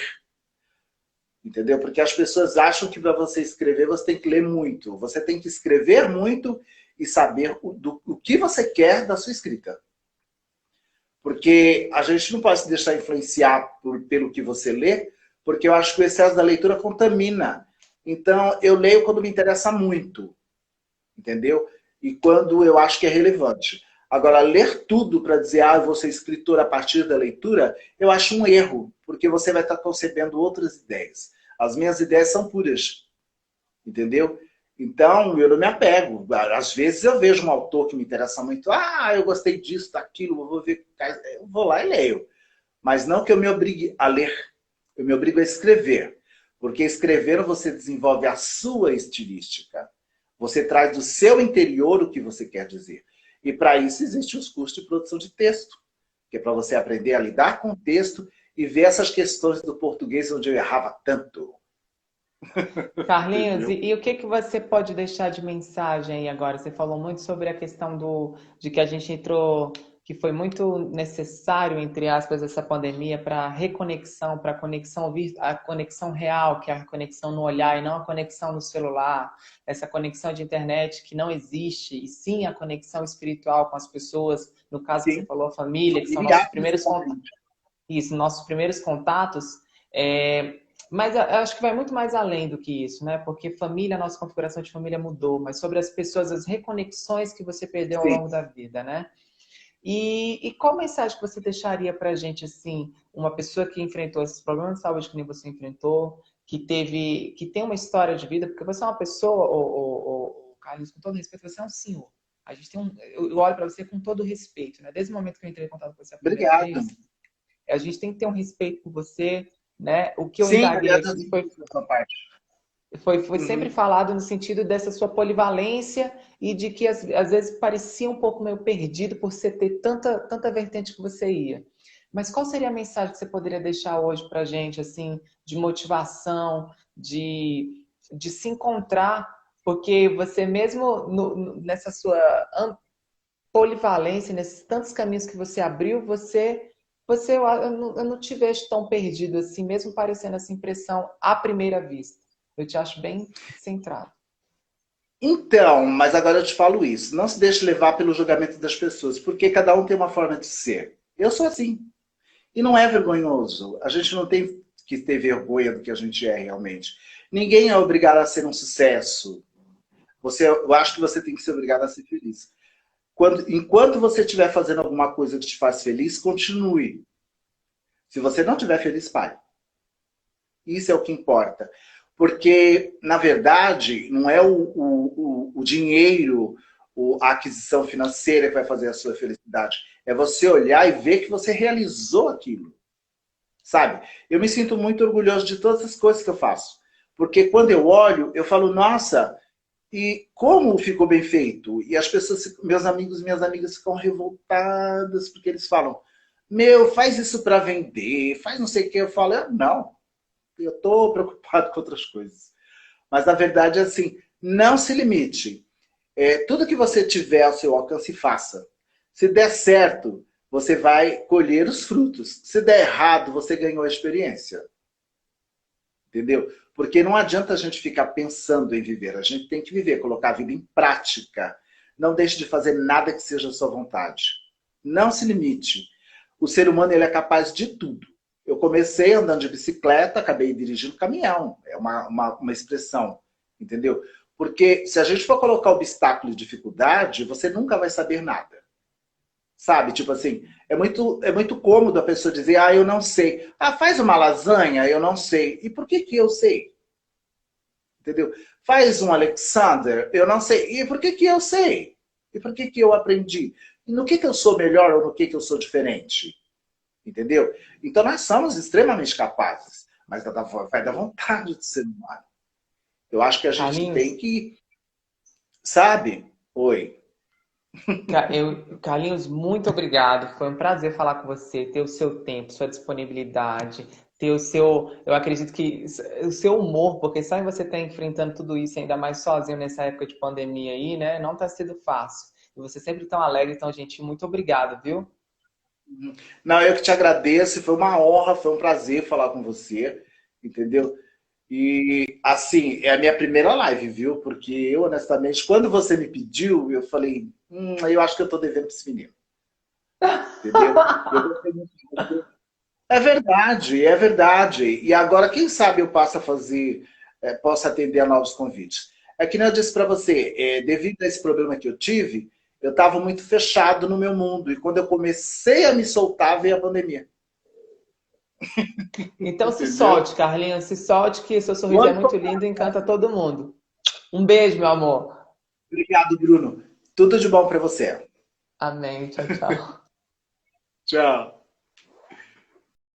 Entendeu? Porque as pessoas acham que para você escrever você tem que ler muito. Você tem que escrever muito e saber o que você quer da sua escrita. Porque a gente não pode se deixar influenciar pelo que você lê, porque eu acho que o excesso da leitura contamina. Então, eu leio quando me interessa muito. Entendeu? E quando eu acho que é relevante. Agora, ler tudo para dizer, eu vou ser escritor a partir da leitura, eu acho um erro, porque você vai estar concebendo outras ideias. As minhas ideias são puras, entendeu? Então, eu não me apego. Às vezes eu vejo um autor que me interessa muito, eu gostei disso, daquilo, eu vou ver, eu vou lá e leio. Mas não que eu me obrigue a ler, eu me obrigo a escrever. Porque escrevendo você desenvolve a sua estilística. Você traz do seu interior o que você quer dizer. E para isso existem os cursos de produção de texto, que é para você aprender a lidar com o texto e ver essas questões do português onde eu errava tanto. Carlinhos, e o que que você pode deixar de mensagem aí agora? Você falou muito sobre a questão de que a gente entrou, que foi muito necessário, entre aspas, essa pandemia para reconexão, para a conexão real, que é a conexão no olhar e não a conexão no celular, essa conexão de internet que não existe, e sim a conexão espiritual com as pessoas, no caso que você Sim. falou, a família, que são nossos primeiros contatos. Mas eu acho que vai muito mais além do que isso, né? Porque família, a nossa configuração de família mudou, mas sobre as pessoas, as reconexões que você perdeu ao Sim. longo da vida, né? E qual mensagem que você deixaria pra gente, assim, uma pessoa que enfrentou esses problemas de saúde que nem você enfrentou, que tem uma história de vida, porque você é uma pessoa, Carlos, com todo respeito, você é um senhor. A gente eu olho para você com todo respeito, né? Desde o momento que eu entrei em contato com você a primeira Obrigado. vez, a gente tem que ter um respeito por você, né? O que eu Sim, indaguei aliás, aqui foi sempre falado no sentido dessa sua polivalência e de que às vezes parecia um pouco meio perdido por você ter tanta vertente que você ia. Mas qual seria a mensagem que você poderia deixar hoje para a gente, assim, de motivação, de se encontrar? Porque você mesmo nessa sua polivalência, nesses tantos caminhos que você abriu, eu não te vejo tão perdido assim, mesmo parecendo essa impressão à primeira vista. Eu te acho bem centrado. Então, mas agora eu te falo isso. Não se deixe levar pelo julgamento das pessoas, porque cada um tem uma forma de ser. Eu sou assim. E não é vergonhoso. A gente não tem que ter vergonha do que a gente é realmente. Ninguém é obrigado a ser um sucesso. Eu acho que você tem que ser obrigado a ser feliz. Enquanto você estiver fazendo alguma coisa que te faz feliz, continue. Se você não estiver feliz, pare. Isso é o que importa. Porque, na verdade, não é o dinheiro, a aquisição financeira que vai fazer a sua felicidade. É você olhar e ver que você realizou aquilo. Sabe? Eu me sinto muito orgulhoso de todas as coisas que eu faço. Porque quando eu olho, eu falo, nossa, e como ficou bem feito? E as pessoas, meus amigos e minhas amigas ficam revoltadas, porque eles falam, faz isso para vender, faz não sei o que. Eu falo, não. Eu estou preocupado com outras coisas. Mas, na verdade, é assim, não se limite. Tudo que você tiver ao seu alcance, faça. Se der certo, você vai colher os frutos. Se der errado, você ganhou a experiência. Entendeu? Porque não adianta a gente ficar pensando em viver. A gente tem que viver, colocar a vida em prática. Não deixe de fazer nada que seja a sua vontade. Não se limite. O ser humano ele é capaz de tudo. Eu comecei andando de bicicleta, acabei dirigindo caminhão. É uma expressão, entendeu? Porque se a gente for colocar obstáculo e dificuldade, você nunca vai saber nada. Sabe? Tipo assim, é muito cômodo a pessoa dizer, eu não sei. Faz uma lasanha, eu não sei. E por que que eu sei? Entendeu? Faz um Alexander, eu não sei. E por que que eu sei? E por que que eu aprendi? E no que eu sou melhor ou no que eu sou diferente? Entendeu? Então nós somos extremamente capazes, mas vai da vontade do ser humano. Eu acho que a gente Carlinhos, tem que, sabe? Oi. Carlinhos, muito obrigado. Foi um prazer falar com você, ter o seu tempo, sua disponibilidade, ter o seu, eu acredito que o seu humor, porque só em você estar enfrentando tudo isso, ainda mais sozinho nessa época de pandemia aí, né? Não está sendo fácil. E você sempre tão alegre, tão gentil. Muito obrigado, viu? Não, eu que te agradeço, foi uma honra, foi um prazer falar com você, entendeu? E, assim, é a minha primeira live, viu? Porque eu, honestamente, quando você me pediu, eu falei, eu acho que eu tô devendo pra esse menino, entendeu? Eu gostei muito de você. É verdade, é verdade. E agora, quem sabe eu possa fazer, possa atender a novos convites. É que nem eu disse para você, devido a esse problema que eu tive, eu estava muito fechado no meu mundo. E quando eu comecei a me soltar, veio a pandemia. Então se Entendeu? solte, Carlinhos, se solte que seu sorriso é Muito muito lindo e encanta todo mundo. Um beijo, meu amor. obrigado, Bruno. Tudo de bom para você. Amém. Tchau, tchau. Tchau.